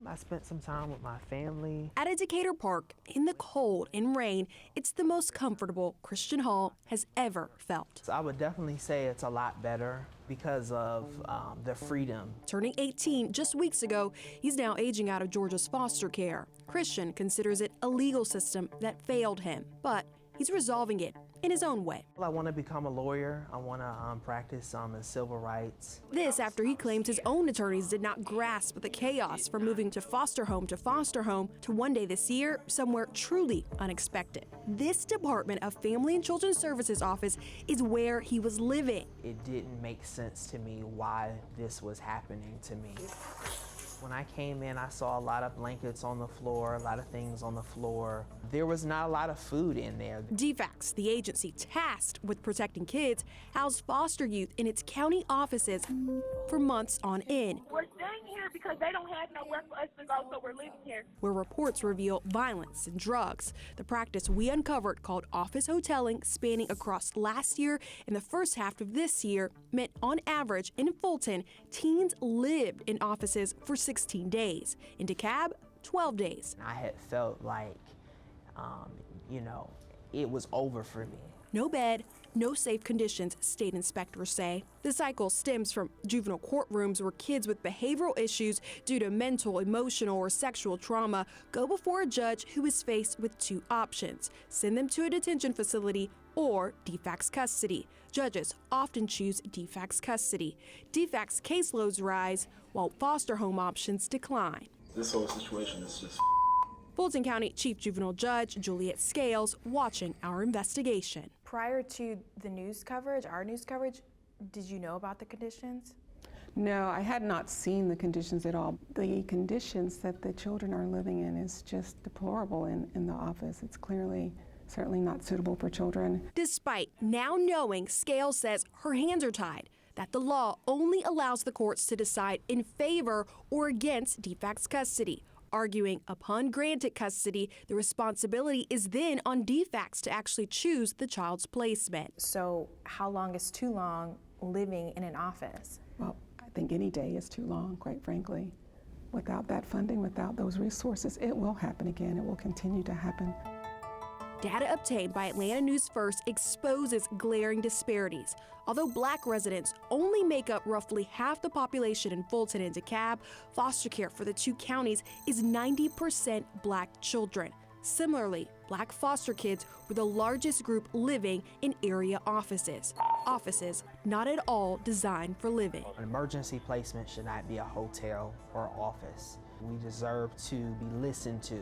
I spent some time with my family. At a Decatur park, in the cold and rain, it's the most comfortable Christian Hall has ever felt. So I would definitely say it's a lot better because of the freedom. Turning 18 just weeks ago, he's now aging out of Georgia's foster care. Christian considers it a legal system that failed him, but he's resolving it in his own way. I want to become a lawyer. I want to practice in civil rights. This after he claims his own attorneys did not grasp the chaos from moving to foster home to one day this year, somewhere truly unexpected. This Department of Family and Children's Services office is where he was living. It didn't make sense to me why this was happening to me. When I came in, I saw a lot of blankets on the floor, a lot of things on the floor. There was not a lot of food in there. DFCS, the agency tasked with protecting kids, housed foster youth in its county offices for months on end. We're staying here because they don't have nowhere for us to go, so we're living here. Where reports reveal violence and drugs. The practice we uncovered, called office hoteling, spanning across last year and the first half of this year, meant on average in Fulton, teens lived in offices for 16 days. In DeKalb, 12 days. I had felt like, it was over for me. No bed, no safe conditions, state inspectors say. The cycle stems from juvenile courtrooms where kids with behavioral issues due to mental, emotional, or sexual trauma go before a judge who is faced with two options: send them to a detention facility or DFCS custody. Judges often choose DFCS custody. DFCS caseloads rise while foster home options decline. This whole situation is just Fulton County Chief Juvenile Judge Juliet Scales watching our investigation. Prior to the news coverage, our news coverage, did you know about the conditions? No, I had not seen the conditions at all. The conditions that the children are living in is just deplorable in the office. It's certainly not suitable for children. Despite now knowing, Scales says her hands are tied, that the law only allows the courts to decide in favor or against DFCS custody, arguing upon granted custody, the responsibility is then on DFCS to actually choose the child's placement. So how long is too long living in an office? Well, I think any day is too long, quite frankly. Without that funding, without those resources, it will happen again. It will continue to happen. Data obtained by Atlanta News First exposes glaring disparities. Although Black residents only make up roughly half the population in Fulton and DeKalb, foster care for the two counties is 90% Black children. Similarly, Black foster kids were the largest group living in area offices. Offices not at all designed for living. An emergency placement should not be a hotel or office. We deserve to be listened to.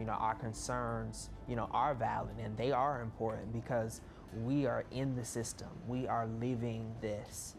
Our concerns, are valid, and they are important because we are in the system. We are living this.